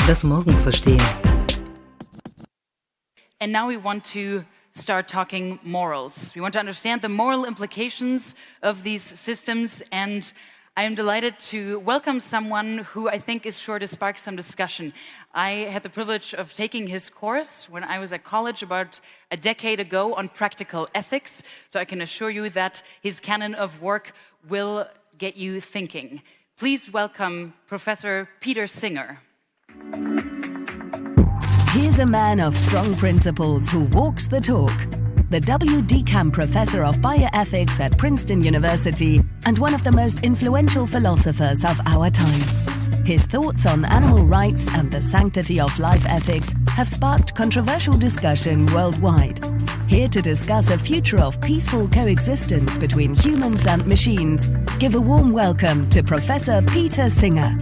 das Morgen verstehen. And now we want to start talking morals. We want to understand the moral implications of these systems, and I am delighted to welcome someone who I think is sure to spark some discussion. I had the privilege of taking his course when I was at college about a decade ago on practical ethics, so I can assure you that his canon of work will get you thinking. Please welcome Professor Peter Singer. Here's a man of strong principles who walks the talk. The W.D. Camp Professor of Bioethics at Princeton University and one of the most influential philosophers of our time. His thoughts on animal rights and the sanctity of life ethics have sparked controversial discussion worldwide. Here to discuss a future of peaceful coexistence between humans and machines, give a warm welcome to Professor Peter Singer.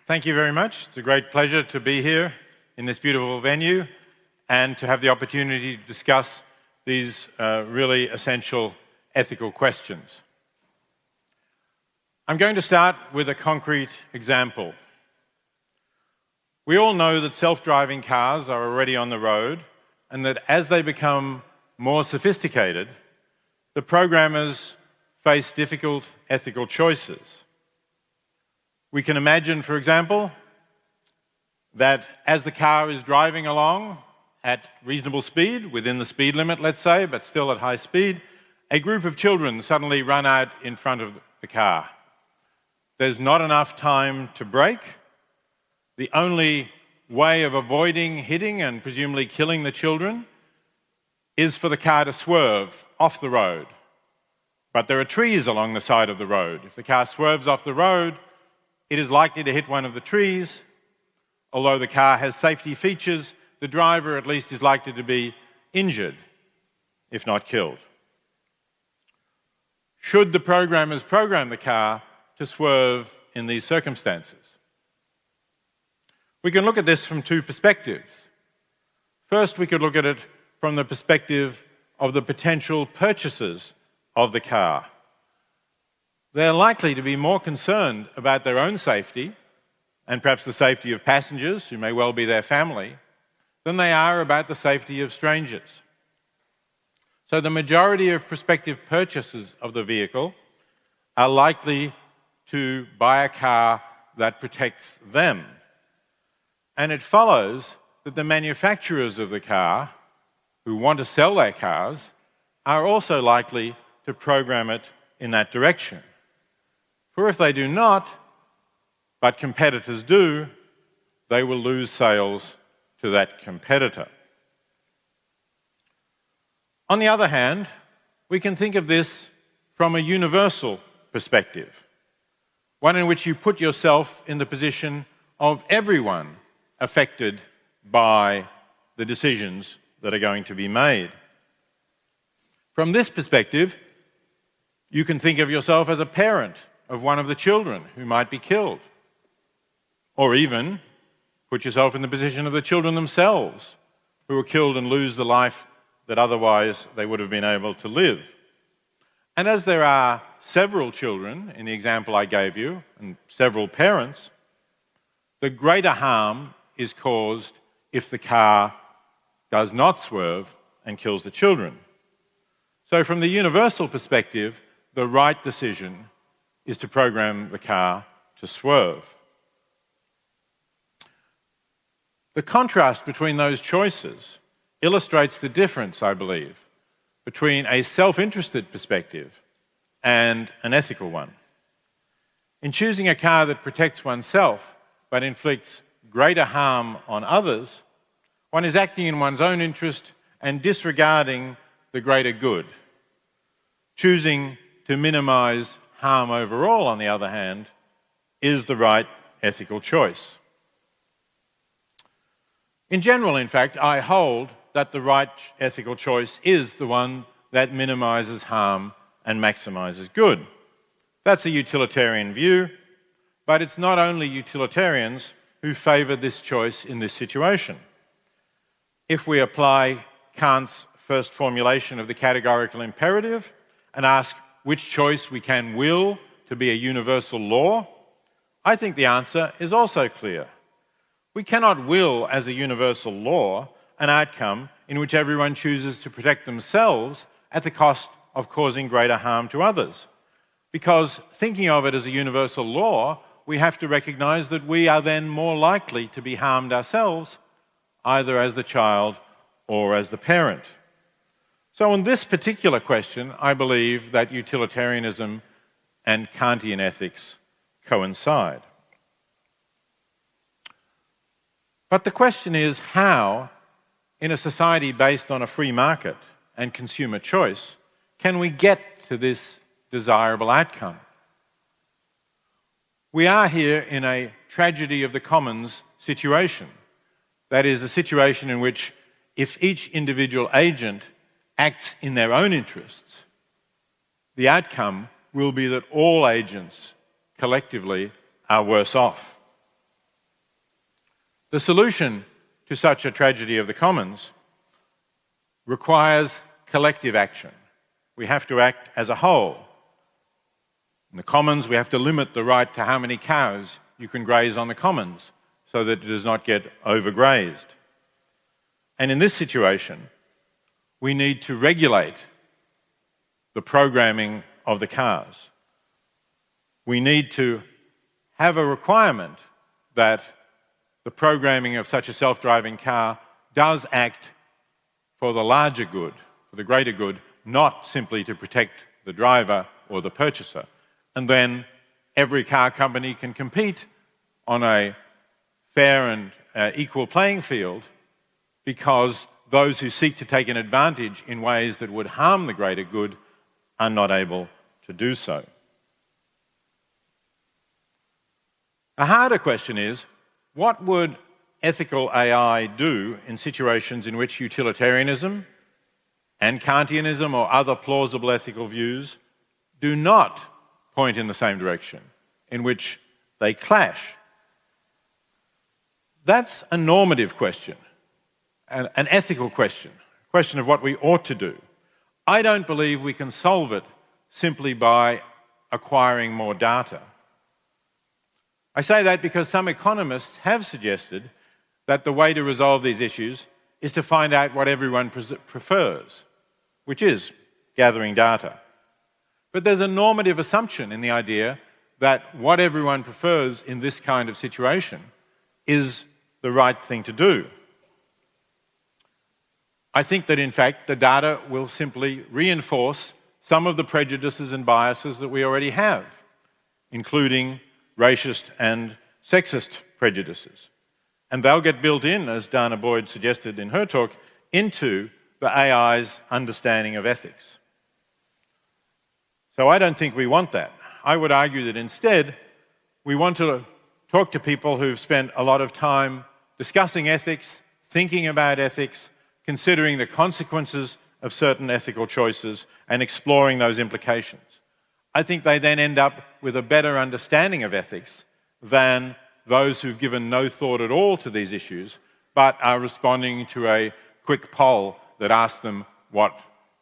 Thank you very much. It's a great pleasure to be here in this beautiful venue and to have the opportunity to discuss these really essential ethical questions. I'm going to start with a concrete example. We all know that self-driving cars are already on the road and that as they become more sophisticated, the programmers face difficult ethical choices. We can imagine, for example, that as the car is driving along at reasonable speed, within the speed limit, let's say, but still at high speed, a group of children suddenly run out in front of the car. There's not enough time to brake. The only way of avoiding hitting and presumably killing the children is for the car to swerve off the road. But there are trees along the side of the road. If the car swerves off the road, it is likely to hit one of the trees. Although the car has safety features, the driver at least is likely to be injured, if not killed. Should the programmers program the car to swerve in these circumstances? We can look at this from two perspectives. First, we could look at it from the perspective of the potential purchasers of the car. They're likely to be more concerned about their own safety, and perhaps the safety of passengers, who may well be their family, than they are about the safety of strangers. So the majority of prospective purchasers of the vehicle are likely to buy a car that protects them. And it follows that the manufacturers of the car, who want to sell their cars, are also likely to program it in that direction. For if they do not, but competitors do, they will lose sales to that competitor. On the other hand, we can think of this from a universal perspective, one in which you put yourself in the position of everyone affected by the decisions that are going to be made. From this perspective, you can think of yourself as a parent of one of the children who might be killed. Or even put yourself in the position of the children themselves who are killed and lose the life that otherwise they would have been able to live. And as there are several children in the example I gave you, and several parents, the greater harm is caused if the car does not swerve and kills the children. So from the universal perspective, the right decision is to program the car to swerve. The contrast between those choices illustrates the difference, I believe, between a self-interested perspective and an ethical one. In choosing a car that protects oneself but inflicts greater harm on others, one is acting in one's own interest and disregarding the greater good. Choosing to minimize harm overall, on the other hand, is the right ethical choice. In general, in fact, I hold that the right ethical choice is the one that minimizes harm and maximizes good. That's a utilitarian view, but it's not only utilitarians who favor this choice in this situation. If we apply Kant's first formulation of the categorical imperative, and ask which choice we can will to be a universal law, I think the answer is also clear. We cannot will as a universal law an outcome in which everyone chooses to protect themselves at the cost of causing greater harm to others. Because thinking of it as a universal law, we have to recognize that we are then more likely to be harmed ourselves, either as the child or as the parent. So on this particular question, I believe that utilitarianism and Kantian ethics coincide. But the question is how, in a society based on a free market and consumer choice, can we get to this desirable outcome? We are here in a tragedy of the commons situation. That is, a situation in which if each individual agent acts in their own interests, the outcome will be that all agents collectively are worse off. The solution to such a tragedy of the commons requires collective action. We have to act as a whole. In the commons, we have to limit the right to how many cows you can graze on the commons so that it does not get overgrazed. And in this situation, we need to regulate the programming of the cars. We need to have a requirement that the programming of such a self-driving car does act for the larger good, for the greater good, not simply to protect the driver or the purchaser. And then every car company can compete on a fair and equal playing field, because those who seek to take an advantage in ways that would harm the greater good are not able to do so. A harder question is, what would ethical AI do in situations in which utilitarianism and Kantianism or other plausible ethical views do not point in the same direction, in which they clash? That's a normative question, an ethical question, a question of what we ought to do. I don't believe we can solve it simply by acquiring more data. I say that because some economists have suggested that the way to resolve these issues is to find out what everyone prefers, which is gathering data. But there's a normative assumption in the idea that what everyone prefers in this kind of situation is the right thing to do. I think that, in fact, the data will simply reinforce some of the prejudices and biases that we already have, including racist and sexist prejudices. And they'll get built in, as Dana Boyd suggested in her talk, into the AI's understanding of ethics. So I don't think we want that. I would argue that instead, we want to talk to people who've spent a lot of time discussing ethics, thinking about ethics, considering the consequences of certain ethical choices, and exploring those implications. I think they then end up with a better understanding of ethics than those who've given no thought at all to these issues, but are responding to a quick poll that asks them what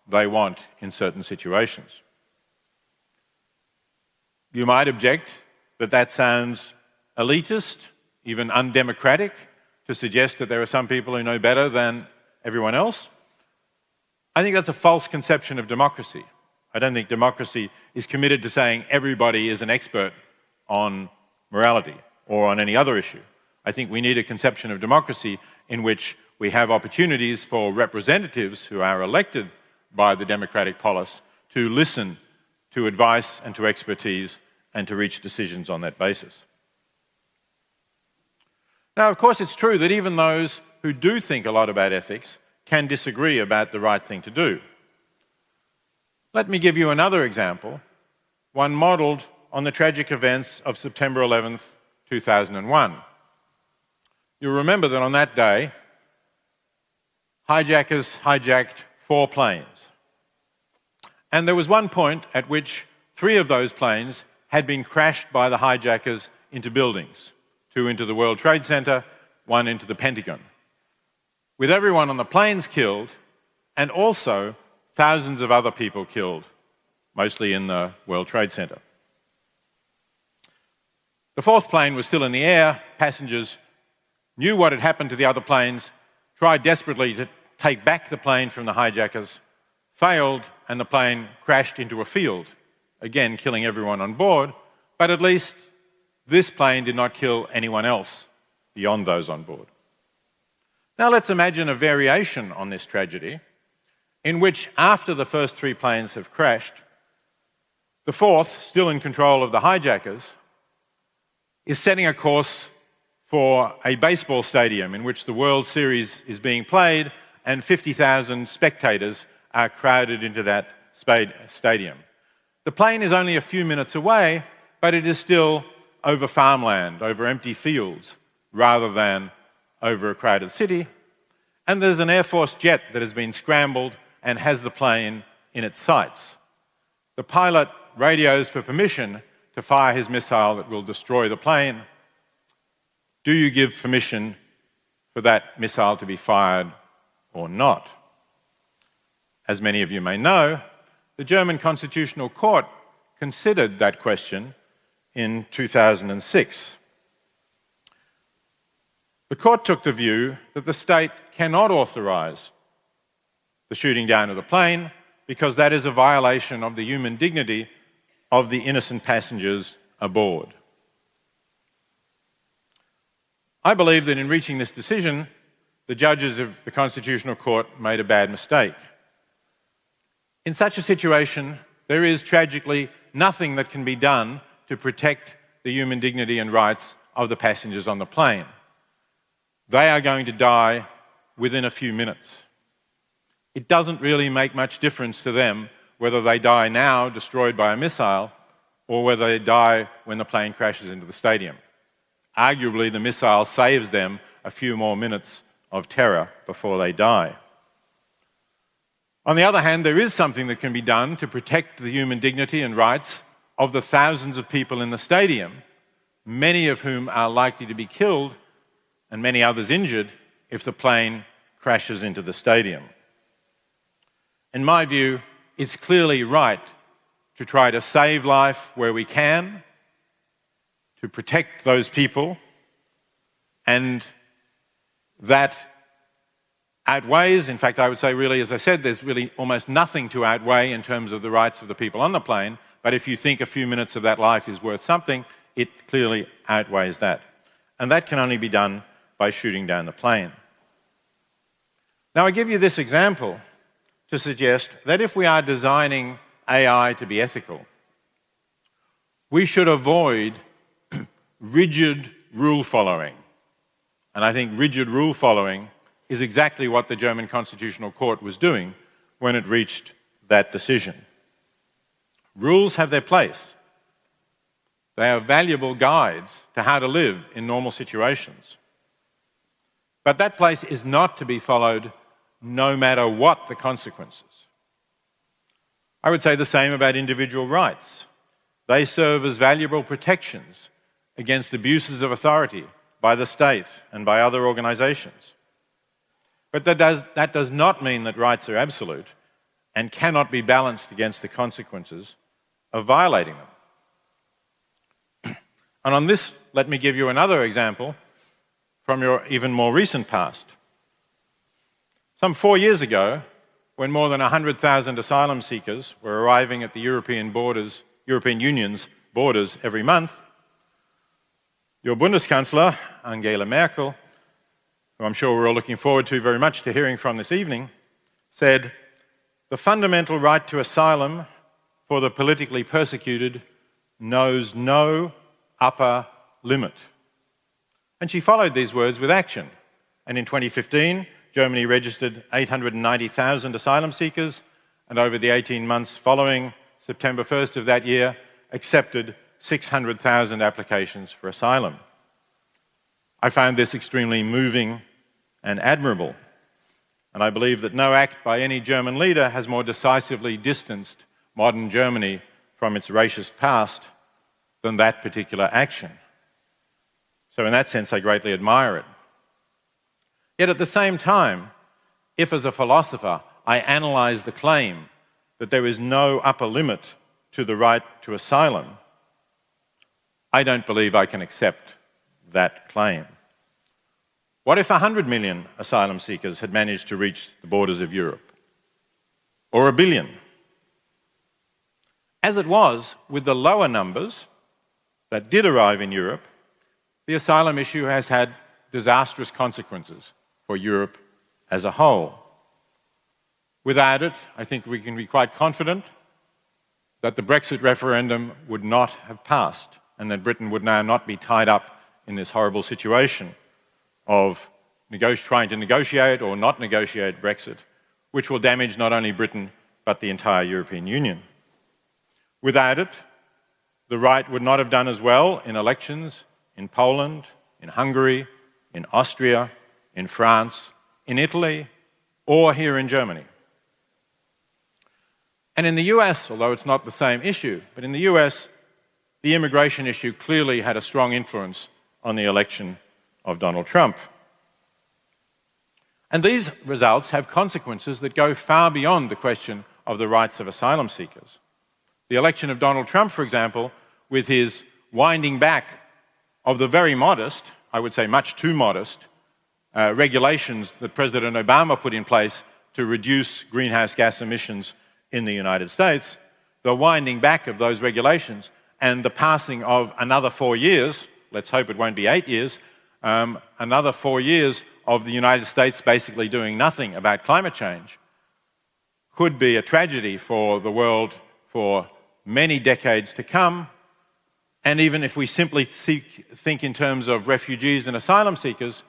they want in certain situations. You might object that that sounds elitist, even undemocratic, to suggest that there are some people who know better than everyone else. I think that's a false conception of democracy. I don't think democracy is committed to saying everybody is an expert on morality or on any other issue. I think we need a conception of democracy in which we have opportunities for representatives who are elected by the democratic polis to listen to advice and to expertise and to reach decisions on that basis. Now, of course, it's true that even those who do think a lot about ethics can disagree about the right thing to do. Let me give you another example, one modelled on the tragic events of September 11th, 2001. You'll remember that on that day, hijackers hijacked 4 planes. And there was one point at which 3 of those planes had been crashed by the hijackers into buildings, 2 into the World Trade Center, 1 into the Pentagon, with everyone on the planes killed and also thousands of other people killed mostly in the World Trade Center. The fourth plane was still in the air. Passengers knew what had happened to the other planes, tried desperately to take back the plane from the hijackers, failed, and the plane crashed into a field, again killing everyone on board, but at least this plane did not kill anyone else beyond those on board. Now let's imagine a variation on this tragedy, in which after the first three planes have crashed, the fourth, still in control of the hijackers, is setting a course for a baseball stadium in which the World Series is being played and 50,000 spectators are crowded into that stadium. The plane is only a few minutes away, but it is still over farmland, over empty fields, rather than over a crowded city. And there's an Air Force jet that has been scrambled and has the plane in its sights. The pilot radios for permission to fire his missile that will destroy the plane. Do you give permission for that missile to be fired or not? As many of you may know, the German Constitutional Court considered that question in 2006. The court took the view that the state cannot authorize the shooting down of the plane because that is a violation of the human dignity of the innocent passengers aboard. I believe that in reaching this decision, the judges of the Constitutional Court made a bad mistake. In such a situation, there is tragically nothing that can be done to protect the human dignity and rights of the passengers on the plane. They are going to die within a few minutes. It doesn't really make much difference to them whether they die now, destroyed by a missile, or whether they die when the plane crashes into the stadium. Arguably, the missile saves them a few more minutes of terror before they die. On the other hand, there is something that can be done to protect the human dignity and rights of the thousands of people in the stadium, many of whom are likely to be killed and many others injured if the plane crashes into the stadium. In my view, it's clearly right to try to save life where we can, to protect those people, and that outweighs, in fact, I would say really, as I said, there's really almost nothing to outweigh in terms of the rights of the people on the plane, but if you think a few minutes of that life is worth something, it clearly outweighs that. And that can only be done by shooting down the plane. Now, I give you this example to suggest that if we are designing AI to be ethical, we should avoid rigid rule following. And I think rigid rule following is exactly what the German Constitutional Court was doing when it reached that decision. Rules have their place. They are valuable guides to how to live in normal situations. But that place is not to be followed no matter what the consequences. I would say the same about individual rights. They serve as valuable protections against abuses of authority by the state and by other organizations. But that does not mean that rights are absolute and cannot be balanced against the consequences of violating them. And on this, let me give you another example from your even more recent past. Some 4 years ago, when more than 100,000 asylum seekers were arriving at the European Union's borders every month, your Bundeskanzler, Angela Merkel, who I'm sure we're all looking forward to very much to hearing from this evening, said, "The fundamental right to asylum for the politically persecuted knows no upper limit." And she followed these words with action. And in 2015, Germany registered 890,000 asylum seekers, and over the 18 months following September 1st of that year, accepted 600,000 applications for asylum. I found this extremely moving and admirable, and I believe that no act by any German leader has more decisively distanced modern Germany from its racist past than that particular action. So in that sense, I greatly admire it. Yet at the same time, if as a philosopher I analyse the claim that there is no upper limit to the right to asylum, I don't believe I can accept that claim. What if 100 million asylum seekers had managed to reach the borders of Europe? Or 1 billion? As it was, with the lower numbers that did arrive in Europe, the asylum issue has had disastrous consequences for Europe as a whole. Without it, I think we can be quite confident that the Brexit referendum would not have passed and that Britain would now not be tied up in this horrible situation of trying to negotiate or not negotiate Brexit, which will damage not only Britain but the entire European Union. Without it, the right would not have done as well in elections in Poland, in Hungary, in Austria, in France, in Italy, or here in Germany. And in the US, although it's not the same issue, but in the US, the immigration issue clearly had a strong influence on the election of Donald Trump. And these results have consequences that go far beyond the question of the rights of asylum seekers. The election of Donald Trump, for example, with his winding back of the very modest, I would say much too modest, regulations that President Obama put in place to reduce greenhouse gas emissions in the United States, the winding back of those regulations and the passing of another 4 years, let's hope it won't be 8 years, another 4 years of the United States basically doing nothing about climate change, could be a tragedy for the world for many decades to come. And even if we simply think in terms of refugees and asylum seekers,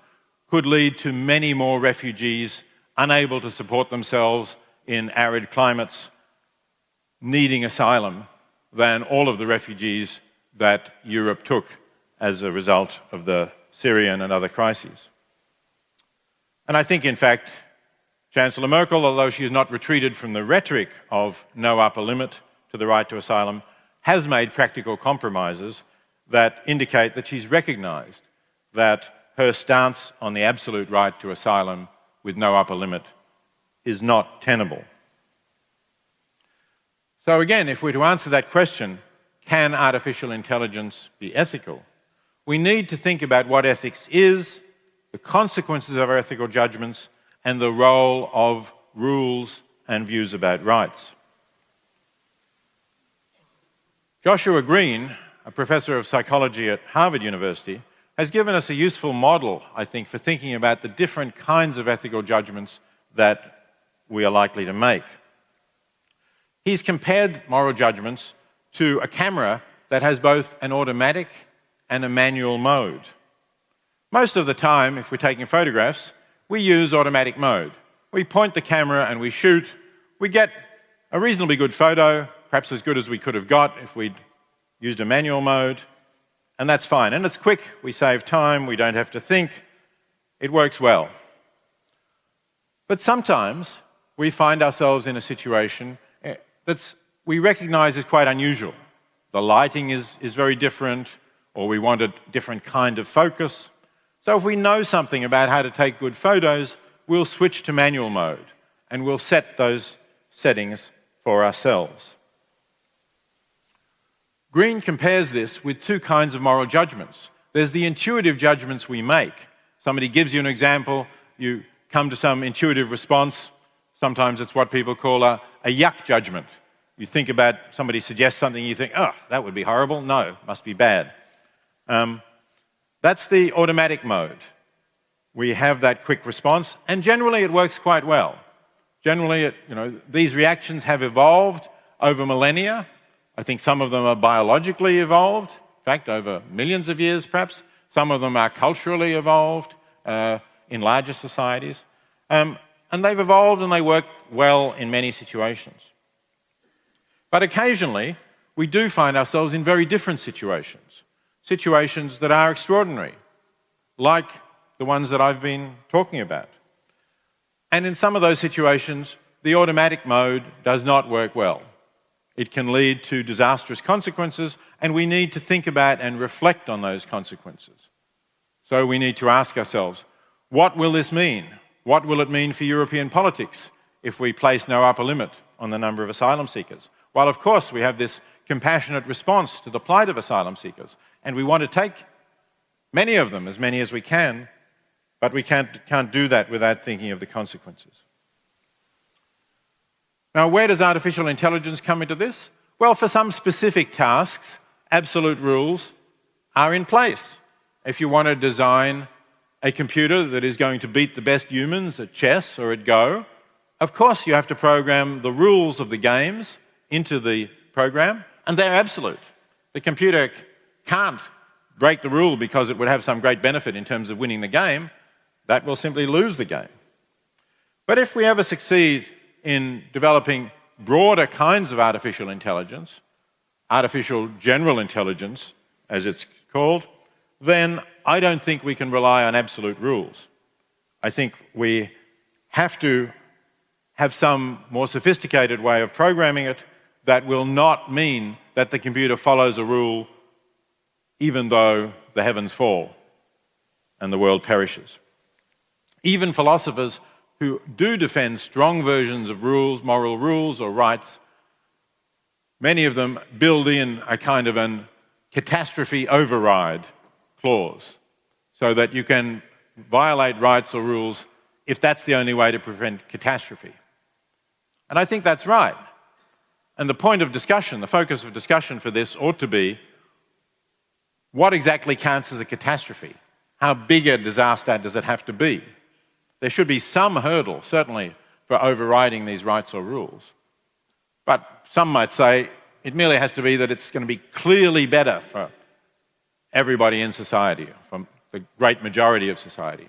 could lead to many more refugees unable to support themselves in arid climates, needing asylum, than all of the refugees that Europe took as a result of the Syrian and other crises. And I think, in fact, Chancellor Merkel, although she has not retreated from the rhetoric of no upper limit to the right to asylum, has made practical compromises that indicate that she's recognised that her stance on the absolute right to asylum with no upper limit is not tenable. So again, if we're to answer that question, can artificial intelligence be ethical? We need to think about what ethics is, the consequences of our ethical judgments, and the role of rules and views about rights. Joshua Green, a professor of psychology at Harvard University, has given us a useful model, I think, for thinking about the different kinds of ethical judgments that we are likely to make. He's compared moral judgments to a camera that has both an automatic and a manual mode. Most of the time, if we're taking photographs, we use automatic mode. We point the camera and we shoot. We get a reasonably good photo, perhaps as good as we could have got if we'd used a manual mode, and that's fine. And it's quick, we save time, we don't have to think. It works well. But sometimes we find ourselves in a situation that we recognise as quite unusual. The lighting is very different, or we want a different kind of focus. So if we know something about how to take good photos, we'll switch to manual mode, and we'll set those settings for ourselves. Green compares this with two kinds of moral judgments. There's the intuitive judgments we make. Somebody gives you an example, you come to some intuitive response. Sometimes it's what people call a yuck judgment. You think about somebody suggests something, you think, oh, that would be horrible. No, must be bad. That's the automatic mode. We have that quick response, and generally it works quite well. Generally, these reactions have evolved over millennia. I think some of them are biologically evolved, in fact, over millions of years perhaps. Some of them are culturally evolved in larger societies. And they've evolved and they work well in many situations. But occasionally, we do find ourselves in very different situations. Situations that are extraordinary, like the ones that I've been talking about. And in some of those situations, the automatic mode does not work well. It can lead to disastrous consequences, and we need to think about and reflect on those consequences. So we need to ask ourselves, what will this mean? What will it mean for European politics if we place no upper limit on the number of asylum seekers? Well, of course, we have this compassionate response to the plight of asylum seekers. And we want to take many of them, as many as we can, but we can't do that without thinking of the consequences. Now, where does artificial intelligence come into this? Well, for some specific tasks, absolute rules are in place. If you want to design a computer that is going to beat the best humans at chess or at Go, of course you have to program the rules of the games into the program, and they're absolute. The computer can't break the rule because it would have some great benefit in terms of winning the game. That will simply lose the game. But if we ever succeed in developing broader kinds of artificial intelligence, artificial general intelligence, as it's called, then I don't think we can rely on absolute rules. I think we have to have some more sophisticated way of programming it that will not mean that the computer follows a rule even though the heavens fall and the world perishes. Even philosophers who do defend strong versions of rules, moral rules or rights, many of them build in a kind of an catastrophe override clause so that you can violate rights or rules if that's the only way to prevent catastrophe. And I think that's right. And the point of discussion, the focus of discussion for this ought to be what exactly counts as a catastrophe? How big a disaster does it have to be? There should be some hurdle, certainly, for overriding these rights or rules. But some might say it merely has to be that it's going to be clearly better for everybody in society, from the great majority of society.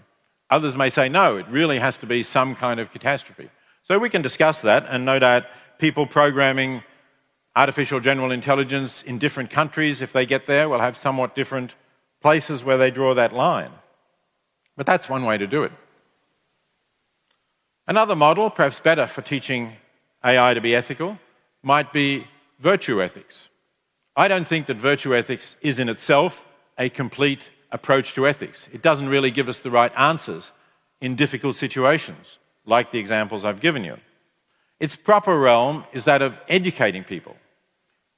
Others may say, no, it really has to be some kind of catastrophe. So we can discuss that, and no doubt people programming artificial general intelligence in different countries, if they get there, will have somewhat different places where they draw that line. But that's one way to do it. Another model, perhaps better for teaching AI to be ethical, might be virtue ethics. I don't think that virtue ethics is in itself a complete approach to ethics. It doesn't really give us the right answers in difficult situations, like the examples I've given you. Its proper realm is that of educating people.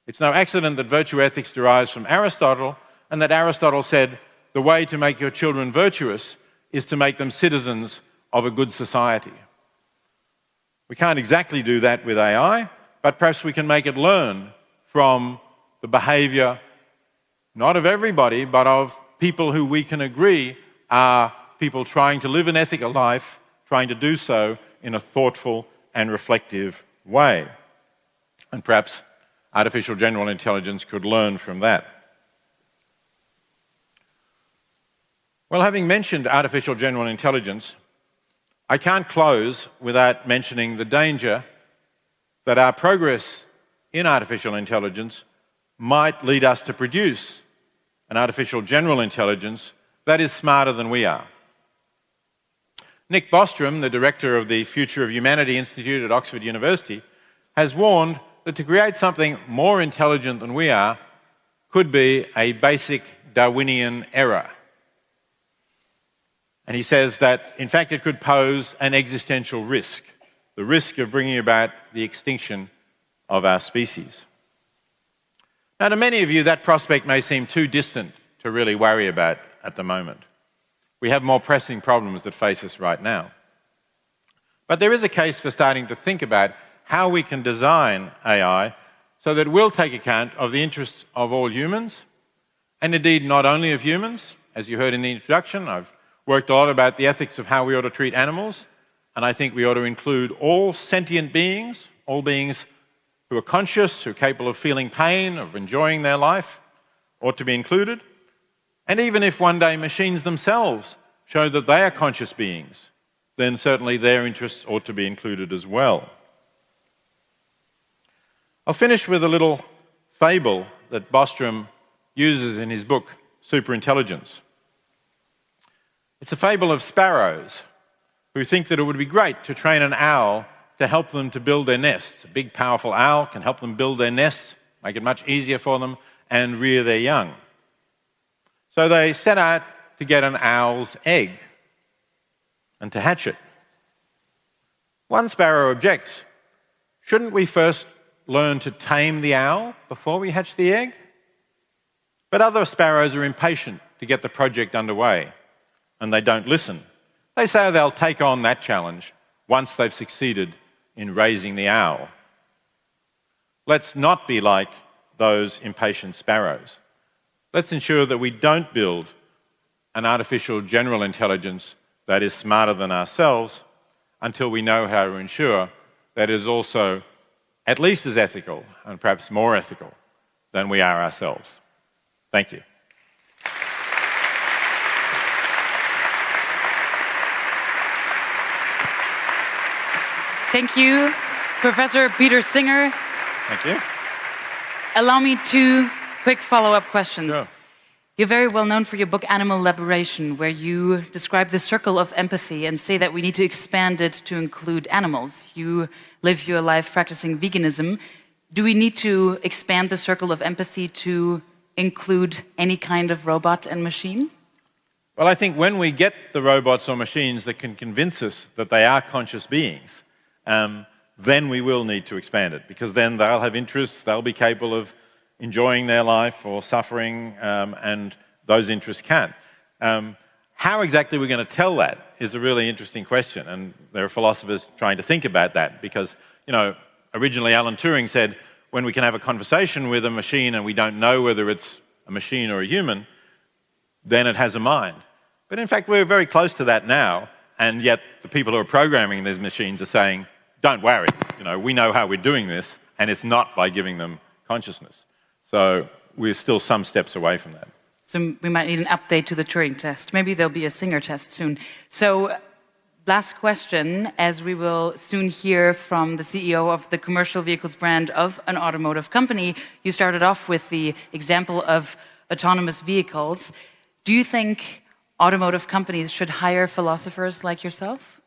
It's no accident that virtue ethics derives from Aristotle, and that Aristotle said the way to make your children virtuous is to make them citizens of a good society. We can't exactly do that with AI, but perhaps we can make it learn from the behavior, not of everybody, but of people who we can agree are people trying to live an ethical life, trying to do so in a thoughtful and reflective way. And perhaps artificial general intelligence could learn from that. Well, having mentioned artificial general intelligence, I can't close without mentioning the danger that our progress in artificial intelligence might lead us to produce an artificial general intelligence that is smarter than we are. Nick Bostrom, the director of the Future of Humanity Institute at Oxford University, has warned that to create something more intelligent than we are could be a basic Darwinian error. And he says that, in fact, it could pose an existential risk, the risk of bringing about the extinction of our species. Now, to many of you, that prospect may seem too distant to really worry about at the moment. We have more pressing problems that face us right now. But there is a case for starting to think about how we can design AI so that it will take account of the interests of all humans, and indeed not only of humans. As you heard in the introduction, I've worked a lot about the ethics of how we ought to treat animals, and I think we ought to include all sentient beings, all beings who are conscious, who are capable of feeling pain, of enjoying their life, ought to be included. And even if one day machines themselves show that they are conscious beings, then certainly their interests ought to be included as well. I'll finish with a little fable that Bostrom uses in his book, Superintelligence. It's a fable of sparrows who think that it would be great to train an owl to help them to build their nests. A big, powerful owl can help them build their nests, make it much easier for them, and rear their young. So they set out to get an owl's egg and to hatch it. One sparrow objects, shouldn't we first learn to tame the owl before we hatch the egg. But other sparrows are impatient to get the project underway, and they don't listen. They say they'll take on that challenge once they've succeeded in raising the owl. Let's not be like those impatient sparrows. Let's ensure that we don't build an artificial general intelligence that is smarter than ourselves until we know how to ensure that it is also at least as ethical and perhaps more ethical than we are ourselves. Thank you. Thank you, Professor Peter Singer. Thank you. Allow me 2 quick follow-up questions. Sure. You're very well known for your book Animal Liberation, where you describe the circle of empathy and say that we need to expand it to include animals. You live your life practicing veganism. Do we need to expand the circle of empathy to include any kind of robot and machine? Well, I think when we get the robots or machines that can convince us that they are conscious beings, then we will need to expand it, because then they'll have interests, they'll be capable of enjoying their life or suffering, and those interests can. How exactly we're going to tell that is a really interesting question, and there are philosophers trying to think about that, because, originally Alan Turing said, when we can have a conversation with a machine and we don't know whether it's a machine or a human, then it has a mind. But in fact, we're very close to that now, and yet the people who are programming these machines are saying, don't worry, we know how we're doing this, and it's not by giving them consciousness. So we're still some steps away from that. So we might need an update to the Turing test. Maybe there'll be a Singer test soon. So last question, as we will soon hear from the CEO of the commercial vehicles brand of an automotive company. You started off with the example of autonomous vehicles. Do you think automotive companies should hire philosophers like yourself?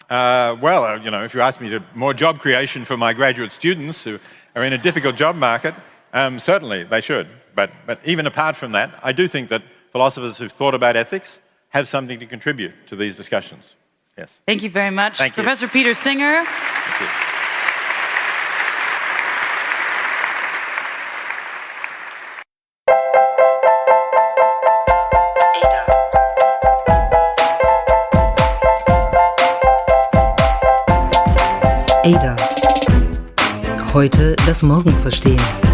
If you ask me to more job creation for my graduate students who are in a difficult job market, certainly they should. But even apart from that, I do think that philosophers who've thought about ethics have something to contribute to these discussions. Yes. Thank you very much, Thank you. Professor Peter Singer. Thank you. Ada. Heute das Morgen verstehen.